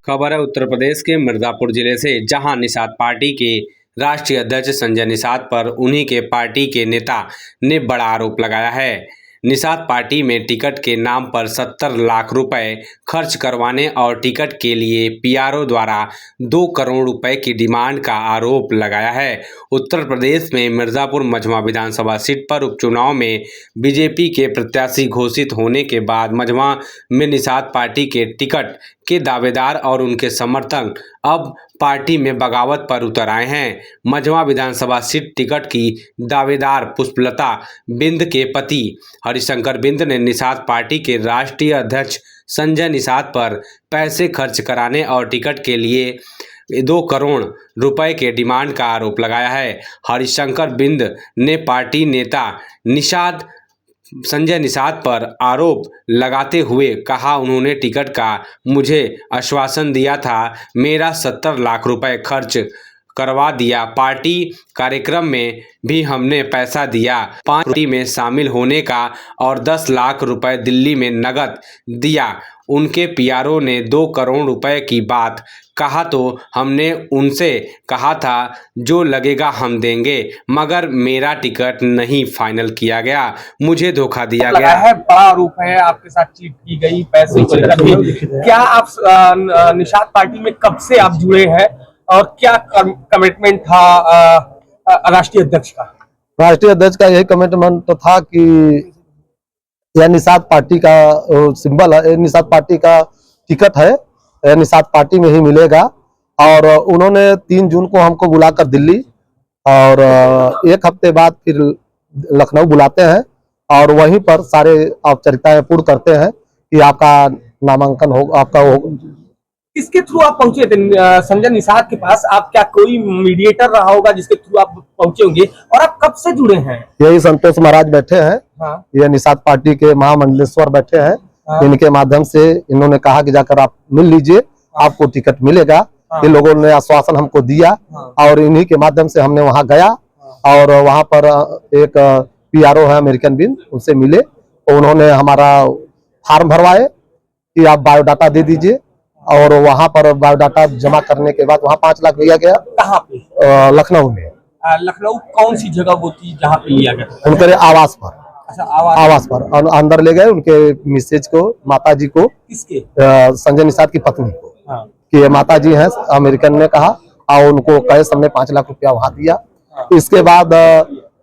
खबर है उत्तर प्रदेश के मिर्जापुर जिले से, जहां निषाद पार्टी के राष्ट्रीय अध्यक्ष संजय निषाद पर उन्हीं के पार्टी के नेता ने बड़ा आरोप लगाया है। निषाद पार्टी में टिकट के नाम पर 70 लाख रुपए खर्च करवाने और टिकट के लिए पीआरओ द्वारा 2 करोड़ रुपए की डिमांड का आरोप लगाया है। उत्तर प्रदेश में मिर्जापुर मझवा विधानसभा सीट पर उपचुनाव में बीजेपी के प्रत्याशी घोषित होने के बाद मझवा में निषाद पार्टी के टिकट के दावेदार और उनके समर्थक अब पार्टी में बगावत पर उतर आए हैं। मझवा विधानसभा सीट टिकट की दावेदार पुष्पलता बिंद के पति हरिशंकर बिंद ने निषाद पार्टी के राष्ट्रीय अध्यक्ष संजय निषाद पर पैसे खर्च कराने और टिकट के लिए 2 करोड़ रुपए के डिमांड का आरोप लगाया है। हरिशंकर बिंद ने पार्टी नेता संजय निषाद पर आरोप लगाते हुए कहा, उन्होंने टिकट का मुझे आश्वासन दिया था, मेरा 70 लाख रुपए खर्च करवा दिया, पार्टी कार्यक्रम में भी हमने पैसा दिया, 5 पार्टी में शामिल होने का और 10 लाख रुपए दिल्ली में नकद दिया। उनके पीआरओ ने 2 करोड़ रुपए की बात कहा तो हमने उनसे कहा था जो लगेगा हम देंगे, मगर मेरा टिकट नहीं फाइनल किया गया, मुझे धोखा दिया गया है। बड़ा आरोप है आपके साथ चीट की गई, पैसे क्या आप निषाद पार्टी में कब से आप जुड़े हैं और क्या कमिटमेंट था राष्ट्रीय अध्यक्ष का? राष्ट्रीय अध्यक्ष का यही कमिटमेंट तो था कि यह निषाद पार्टी का सिंबल है, निषाद पार्टी का टिकट है, यह निषाद पार्टी में ही मिलेगा। और उन्होंने 3 जून को हमको बुलाकर दिल्ली और 1 हफ्ते बाद फिर लखनऊ बुलाते हैं और वहीं पर सारे औपचारिकताएं पूर्ण करते हैं कि आपका नामांकन हो, आपका हो। किसके थ्रू आप पहुंचे थे संजय निषाद के पास? आप क्या कोई मीडिएटर रहा होगा जिसके थ्रू आप पहुंचे होंगे? और आप कब से जुड़े हैं? यही संतोष महाराज बैठे हैं। हाँ। ये निषाद पार्टी के महामंडलेश्वर बैठे हैं। हाँ। इनके माध्यम से इन्होंने कहा कि जाकर आप मिल लीजिए, हाँ। आपको टिकट मिलेगा। हाँ। ये लोगों ने आश्वासन हमको दिया। हाँ। और इन्हीं के माध्यम से हमने वहां गया। हाँ। और वहां पर एक पीआरओ है अमेरिकन बिन, उनसे मिले और उन्होंने हमारा फॉर्म भरवाए कि आप बायोडाटा दे दीजिए और वहां पर बायोडाटा जमा करने के बाद वहां 5 लाख लिया गया। कहाँ पे? लखनऊ में। लखनऊ कौन सी जगह वो थी जहाँ पे लिया गया? उनके आवास पर। अच्छा, आवास पर अंदर ले गए उनके मिसेज को, माता जी को। किसके? संजय निषाद की पत्नी को। हाँ। कि माता जी हैं, अमेरिकन ने कहा और उनको कैश हमने 5 लाख रुपया वहां दिया। हाँ। इसके बाद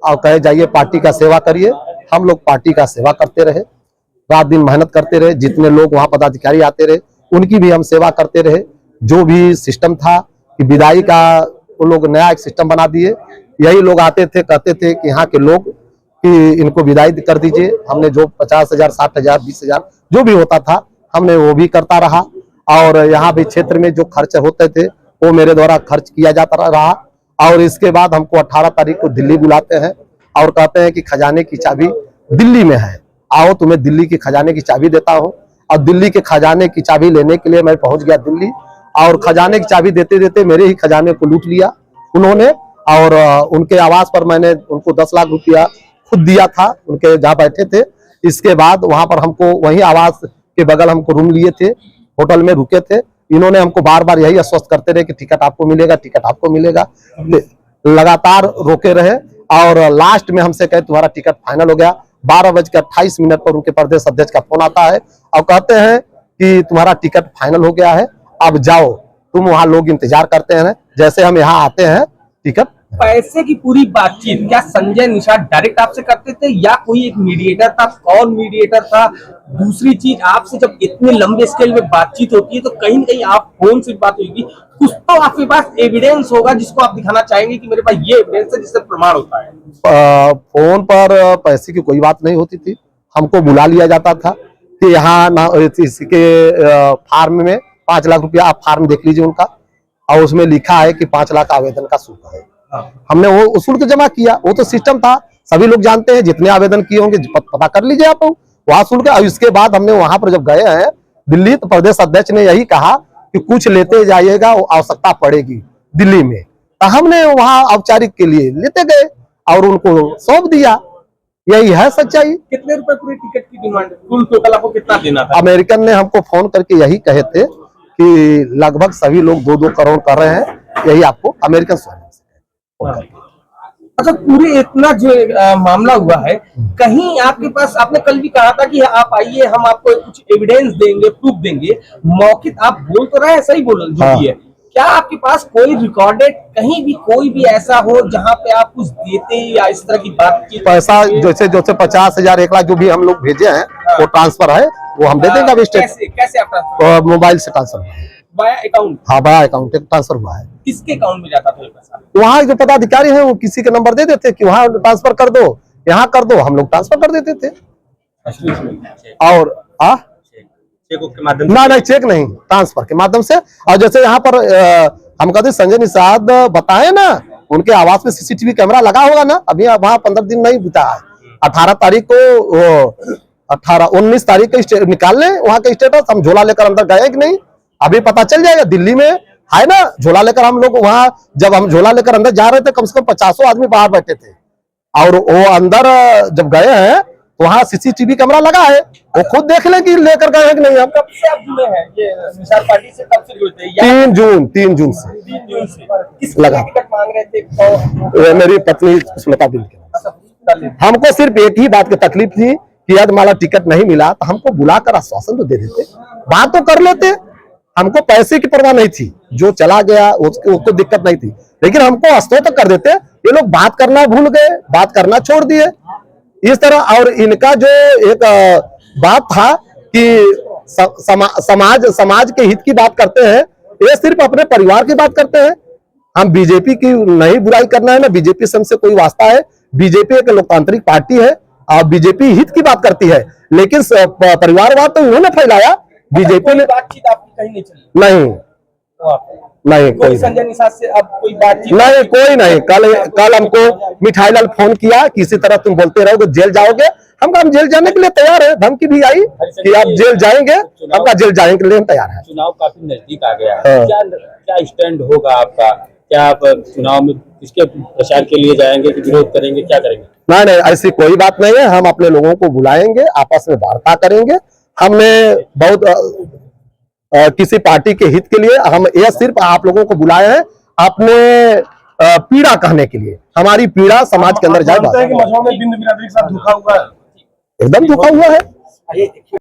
कहे जाइए पार्टी का सेवा करिए। हम लोग पार्टी का सेवा करते रहे, रात दिन मेहनत करते रहे। जितने लोग वहां पदाधिकारी आते रहे उनकी भी हम सेवा करते रहे। जो भी सिस्टम था कि विदाई का वो लोग नया एक सिस्टम बना दिए। यही लोग आते थे, कहते थे कि यहाँ के लोग कि इनको विदाई कर दीजिए। हमने जो 50,000, 60,000, 20,000 जो भी होता था हमने वो भी करता रहा। और यहाँ भी क्षेत्र में जो खर्च होते थे वो मेरे द्वारा खर्च किया जाता रहा। और इसके बाद हमको 18 तारीख को दिल्ली बुलाते हैं और कहते हैं कि खजाने की चाबी दिल्ली में है, आओ तुम्हें दिल्ली की खजाने की चाबी देता हूँ। और दिल्ली के खजाने की चाबी लेने के लिए मैं पहुंच गया दिल्ली और खजाने की चाबी देते देते मेरे ही खजाने को लूट लिया उन्होंने। और उनके आवास पर मैंने उनको 10 लाख रुपया खुद दिया था, उनके जहाँ बैठे थे। इसके बाद वहां पर हमको वही आवास के बगल हमको रूम लिए थे, होटल में रुके थे। इन्होंने हमको बार बार यही आश्वस्त करते रहे कि टिकट आपको मिलेगा, टिकट आपको मिलेगा। लगातार रोके रहे और लास्ट में हमसे कहे तुम्हारा टिकट फाइनल हो गया। 12:28 पर उनके प्रदेश अध्यक्ष का फोन आता है और कहते हैं कि तुम्हारा टिकट फाइनल हो गया है, अब जाओ तुम, वहां लोग इंतजार करते हैं। जैसे हम यहाँ आते हैं टिकट। पैसे की पूरी बातचीत क्या संजय निषाद डायरेक्ट आपसे करते थे या कोई एक मीडिएटर था? कौन मीडिएटर था? दूसरी चीज, आपसे जब इतने लंबे स्केल में बातचीत होती है तो कहीं न कहीं आप फोन से बात होगी, कुछ तो आपके पास एविडेंस होगा जिसको आप दिखाना चाहेंगे कि मेरे पास ये एविडेंस है जिससे प्रमाण होता है। फोन पर पैसे की कोई बात नहीं होती थी। हमको बुला लिया जाता था कि यहाँ इसके फार्म में 5 लाख रुपया, आप फार्म देख लीजिए उनका, और उसमें लिखा है कि 5 लाख आवेदन का शुल्क है। हमने वो शुल्क जमा किया, वो तो सिस्टम था, सभी लोग जानते हैं, जितने आवेदन किए होंगे पता कर लीजिए आप वहां शुल्क। और इसके बाद हमने वहां पर जब गए हैं दिल्ली तो प्रदेश अध्यक्ष ने यही कहा कि कुछ लेते जाइएगा, आवश्यकता पड़ेगी दिल्ली में। तो हमने वहां औपचारिक के लिए लेते गए और उनको सौंप दिया। यही है सच्चाई। कितने रुपए पूरे टिकट की डिमांड? कुल टोटल आपको कितना देना था? अमेरिकन ने हमको फोन करके यही कहे थे कि लगभग सभी लोग 2-2 करोड़ कर रहे हैं, यही आपको अमेरिकन से। अच्छा, पूरे इतना जो मामला हुआ है, कहीं आपके पास, आपने कल भी कहा था कि आप आइए, हम आपको कुछ एविडेंस देंगे, प्रूफ देंगे, मौखिक आप बोल तो रहे हैं, सही बोल जो भी है, क्या आपके पास कोई रिकॉर्डेड कहीं भी कोई भी ऐसा हो जहां पे आप कुछ देते या इस तरह की बातचीत? पैसा जैसे 50,000 1 लाख जो भी हम लोग भेजे हैं वो ट्रांसफर है, वो हम दे देंगे। कैसे आप ट्रांसफर? मोबाइल से ट्रांसफर, बाया अकाउंट? हाँ, बाया अकाउंट ट्रांसफर हुआ है। किसके अकाउंट में जाता था ये पैसा? वहाँ जो पदाधिकारी है वो किसी के नंबर दे देते कि वहाँ ट्रांसफर कर दो, यहाँ कर दो, हम लोग ट्रांसफर कर देते थे। और चेक के माध्यम ना, नहीं चेक नहीं, ट्रांसफर के माध्यम से। और जैसे यहाँ पर हम कहते संजय निषाद बताए ना, उनके आवास में सीसीटीवी कैमरा लगा होगा ना, अभी वहाँ 15 दिन नहीं बीता है। 18 तारीख को 19 तारीख को निकाल लें वहाँ का स्टेटस, हम झोला लेकर अंदर गए कि नहीं अभी पता चल जाएगा। दिल्ली में है ना झोला लेकर हम लोग, वहाँ जब हम झोला लेकर अंदर जा रहे थे कम से कम 50 आदमी बाहर बैठे थे, और वो अंदर जब गए हैं वहाँ सीसीटीवी कैमरा लगा है, वो खुद देख लें कि लेकर गए हैं कि नहीं। हम कब से आप जुड़े हैं ये निषाद पार्टी से? कब से जुड़े थे? 3 जून से 3 जून से। किस लगा। टिकट मांग रहे थे? मेरी पत्नी स्मिता बिल। हमको सिर्फ एक ही बात की तकलीफ थी कि यदि हमारा टिकट नहीं मिला तो हमको बुलाकर आश्वासन तो दे देते, बात तो कर लेते। हमको पैसे की परवाह नहीं थी, जो चला गया उसको दिक्कत नहीं थी, लेकिन हमको आश्वस्त तो कर देते। ये लोग बात करना भूल गए, बात करना छोड़ दिए इस तरह। और इनका जो एक बात था कि समाज के हित की बात करते हैं, ये सिर्फ अपने परिवार की बात करते हैं। हम बीजेपी की नहीं बुराई करना है ना, बीजेपी से हमसे कोई वास्ता है। बीजेपी एक लोकतांत्रिक पार्टी है और बीजेपी हित की बात करती है, लेकिन परिवारवाद तो उन्होंने फैलाया। बीजेपी ने बातचीत आपकी कहीं नहीं चली? नहीं, कोई संजय निषाद से अब कोई बातचीत नहीं, कोई नहीं। कल हमको मिठाई लाल फोन किया, किसी तरह तुम बोलते रहोगे जेल जाओगे। हम जेल जाने के लिए तैयार है, धमकी भी आई कि आप जेल जाएंगे, हमका जेल जाने के लिए हम तैयार है। चुनाव काफी नजदीक आ गया है, क्या स्टैंड होगा आपका? क्या आप चुनाव में किसके प्रचार के लिए जाएंगे कि विरोध करेंगे, क्या करेंगे? नहीं, ऐसी कोई बात नहीं है। हम अपने लोगों को बुलाएंगे, आपस में वार्ता करेंगे। हमने बहुत किसी पार्टी के हित के लिए, हम यह सिर्फ आप लोगों को बुलाए हैं अपने पीड़ा कहने के लिए। हमारी पीड़ा समाज के अंदर जाए, एकदम धोखा हुआ है।